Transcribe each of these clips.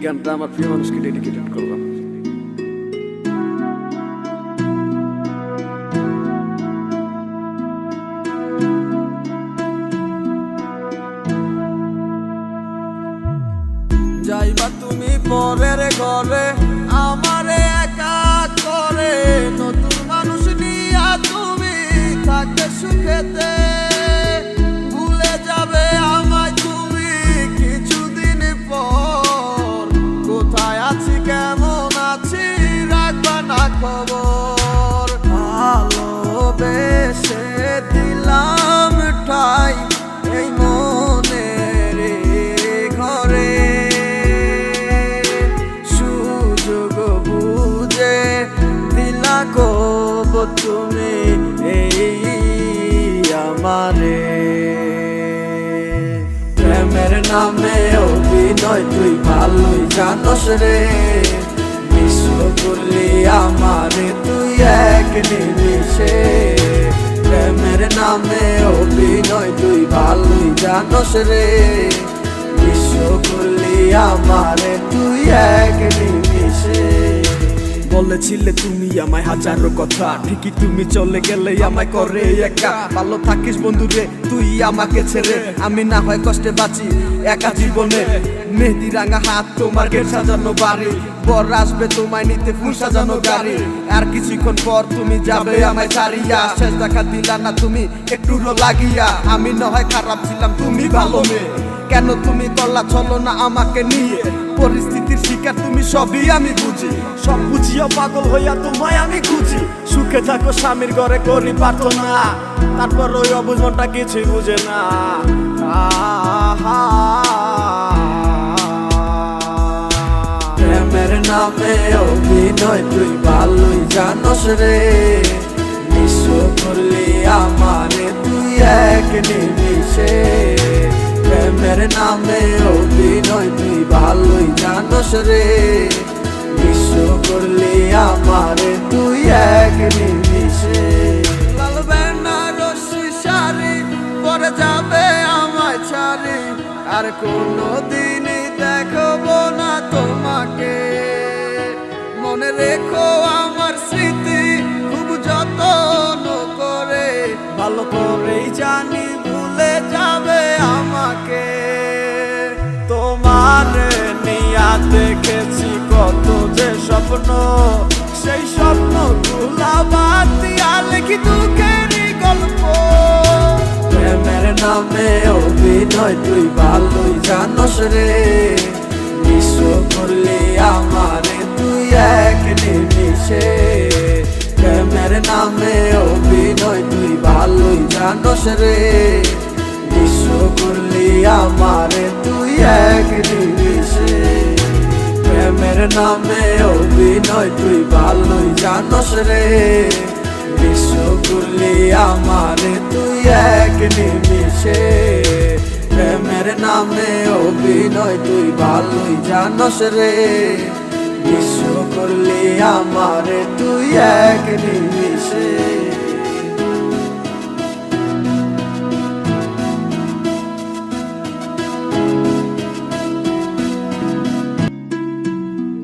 গানটা আমার প্রিয় মানুষকে ডেডিকেটেড করলাম। যাইবা তুমি পরের ঘরে আমারে একা করে, নতুন মানুষ নিয়া তুমি থাকতে সুখেতে, ভুলে যাবে আমায় তুমি কিছুদিন পর। কোথায় আছি কেমন আছি রাখবা না খবর, ভালোবেসে দিলাম ঠাই এই মনের ঘরে, সুযোগ বুঝে দিলা কব তুমি এই আমারে। প্রেমের নামে অভিনয় তুই ভালোই জানোস রে, বিশ্ব করলি আমারে তুই এক নিমিষে। প্রেমের নামে অভিনয় তুই ভালোই জানোস রে, বিশ্ব করলি আমারে তুই এক নিমিষে। বলেছিলে তুমি আমায় হাজারো কথা, ঠিকই তুমি চলে গেলে আমায় করে একা। ভালো থাকিস বন্ধুরে তুই আমাকে ছেড়ে, আমি না হয় কষ্টে বাঁচি একা জীবনে। মেহেদি রাঙা হাত তোমার গেট সাজানো বাড়ি, বর আসবে তোমায় নিতে ফুল সাজানো গাড়ি। আর কিছুক্ষণ পর তুমি যাবে আমায় ছাড়িয়া, শেষ দেখা দিলা না তুমি একটু লাগিয়া। আমি না হয় খারাপ ছিলাম তুমি ভালো মেয়ে, কেন তুমি করলা চলো না আমাকে নিয়ে। পরিস্থিতির শিকার তুমি সবই আমি বুঝি, সব বুঝিও পাগল হইয়া তোমায় আমি খুঁজি। সুখে থাকো স্বামীর ঘরে করি প্রার্থনা, তারপর ওই অবুঝ মনটা কিছুই বুঝে না। প্রেমের নামে অভিনয় তুই ভালোই জানোস রে, বিশ্ব করলি আমারে তুই এক নিমিষে। প্রেমের নামে অভিনয় তুই ভালোই জানোস রে, বিশ্ব করলি আমারে তুই এক নিমিষে। লাল বেনারসি শাড়ি পরে যাবে আমায় ছাড়ি, আর কোনো দিনই দেখবো না তোমাকে। মনে রেখো আমার স্মৃতি খুব যত্ন করে, ভালো করেই জানি ভুলে যাবে আমাকে। তোমার নিয়া দেখেছি কত যে স্বপ্ন, সেই স্বপ্ন গুলা বাদ দিয়া লিখি দুঃখেরই গল্প। প্রেমের নামে অভিনয় তুই ভালোই জানোস রে, বিশ্ব করলি আমারে তুই এক নিমিষে। প্রেমের নামে অভিনয় তুই ভালোই জানোস রে, বিশ্ব করলি আমারে তুই এক নিমিষে। প্রেমের নামে অভিনয় তুই ভালোই জানোস রে, বিশ্ব করলি আমারে তুই এক নিমিষে। প্রেমের নামে অভিনয় তুই ভালোই জানোস রে, বিশ্ব করলি আমারে তুই এক নিমিষে।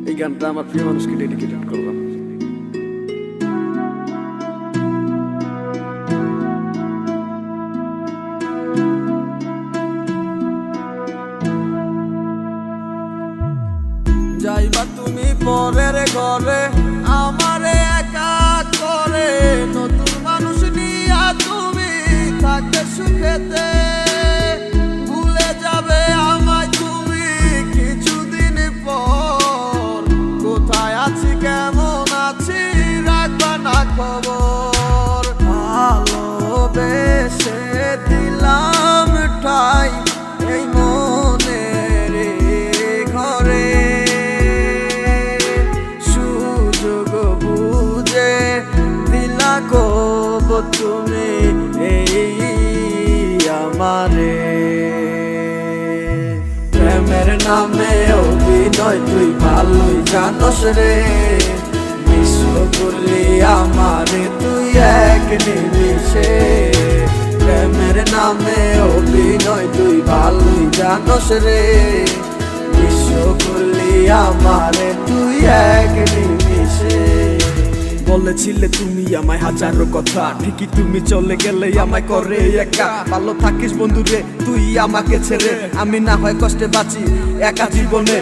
এই গানটা আমার প্রিয় মানুষকে ডেডিকেটেড করলাম। যাইবা তুমি পরের ঘরে আমারে একা করে, নতুন মানুষ নিয়া তুমি থাকতে সুখেতে, ভুলে যাবে আমায় তুমি কিছুদিন পর। কোথায় আছি কেমন আছি রাখবা না খবর, ভালোবেসে দিলাম ঠাই এই মনের ঘরে, সুযোগ বুঝে দিলা কব তুমি এই আমারে। প্রেমের নামে অভিনয় তুই ভালোই জানোস রে, বিশ্ব করলি আমারে তুই এক নিমিষে। প্রেমের নামে অভিনয় তুই ভালোই জানোস রে, বিশ্ব করলি আমারে তুই এক নিমিষে। বলেছিলে তুমি আমায় হাজারো কথা, ঠিকই তুমি চলে গেলে আমায় করে একা। ভালো থাকিস বন্ধুরে তুই আমাকে ছেড়ে, আমি না হয় কষ্টে বাঁচি একা জীবনে।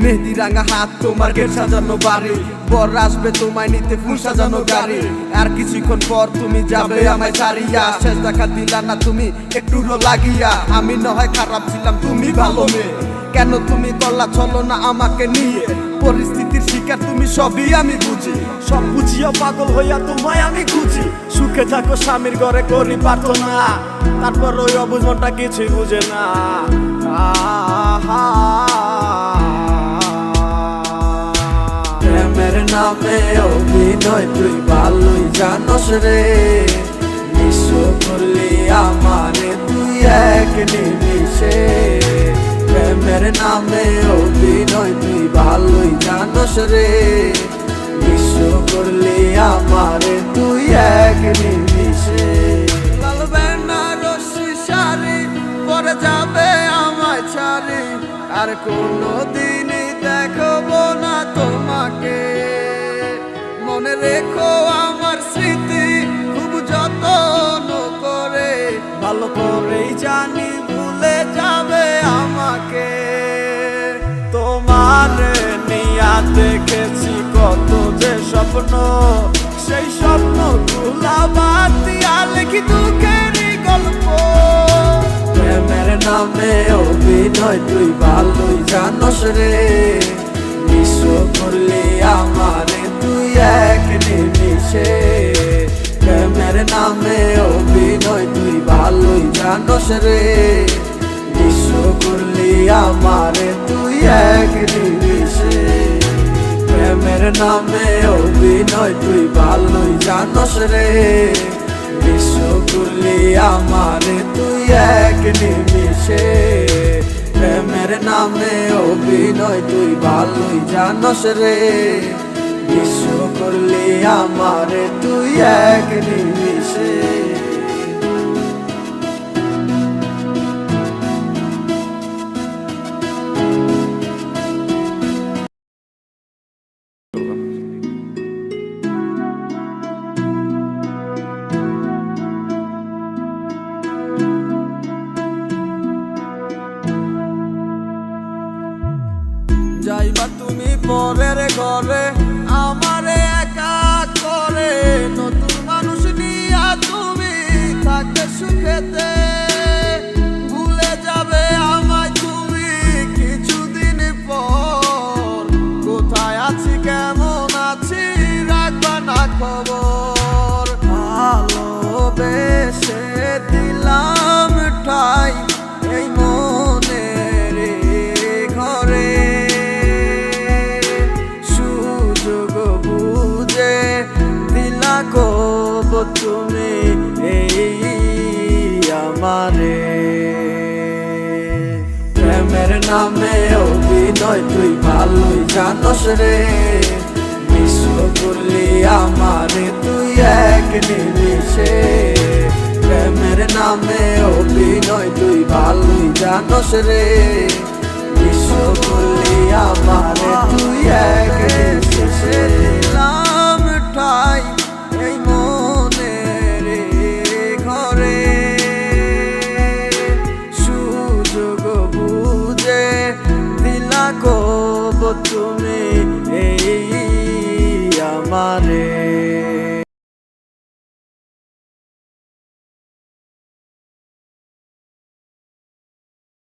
মেহেদি রাঙা হাত তোমার গেট সাজানো বাড়ি, বর আসবে তোমায় নিতে ফুল সাজানো গাড়ি। আর কিছুক্ষণ পর তুমি যাবে আমায় ছাড়িয়া, শেষ দেখা দিলা না তুমি একটু লাগিয়া। আমি না হয় খারাপ ছিলাম তুমি ভালো মেয়ে, কেন তুমি করলা চলো না আমাকে নিয়ে। পরিস্থিতির শিকার তুমি সবই আমি বুঝি, সব বুঝিও পাগল হইয়া তোমায় আমি খুঁজি। সুখে থাকো স্বামীর ঘরে করি প্রার্থনা, তারপর ওই অবুঝ মনটা কিছুই বুঝে না। প্রেমের নামে অভিনয় তুই ভালোই জানস রে, নিঃস্ব করলি আমারে তুই এক নিমিষে। প্রেমের নামে অভিনয় তুই ভালোই জানস রে, নিঃস্ব করলি আমারে তুই এক নিমিষে। লাল বেনারসি শাড়ি পরে যাবে আমায় ছাড়ি, আর কোনোদিনই দেখবো না তোমাকে। মনে রেখো আমার স্মৃতি খুব যত্ন করে, ভালো করেই জানি ভুলে যাবে আমাকে। তোমার নিয়া দেখেছি কত যে স্বপ্ন, সেই স্বপ্ন গুলা বাদ দিয়া লিখি দুঃখেরই গল্প। প্রেমের নামে অভিনয় তুই ভালোই জানস রে, নিঃস্ব করলি আমারে তুই এক নিমিষে। প্রেমের নামে অভিনয় তুই ভালোই জানস রে, নিঃস্ব করলি আমারে তুই এক নিমিষে। প্রেমের নামে অভিনয় তুই ভালোই জানস রে, নিঃস্ব করলি আমারে তুই এক নিমিষে। প্রেমের নামে অভিনয় তুই ভালোই জানস রে, নিঃস্ব করলি আমারে তুই এক নিমিষে। যাইবা তুমি পরের ঘরে আমারে একা করে, নতুন মানুষ নিয়া তুমি থাকবে সুখেতে। ভুলে যাবে আমায় তুমি কিছুদিন পর, কোথায় আছি কেমন আছি রাখবা না খবর। ভালোবেসে দিলাম ঠাই এই মনের ঘরে, সুযোগ বুঝে দিলা কব তুমি এই আমারে। প্রেমের নামে অভিনয় তুই ভালোই জানস রে, নিঃস্ব করলি আমারে তুই এক নিমিষে। প্রেমের নামে অভিনয় তুই ভালোই জানস রে, নিঃস্ব করলি আমারে তুই এক নিমিষে। দিলাম ঠাই এই মনের ঘরে, সুযোগ বুঝে দিলা কব তুমি এই আমারে।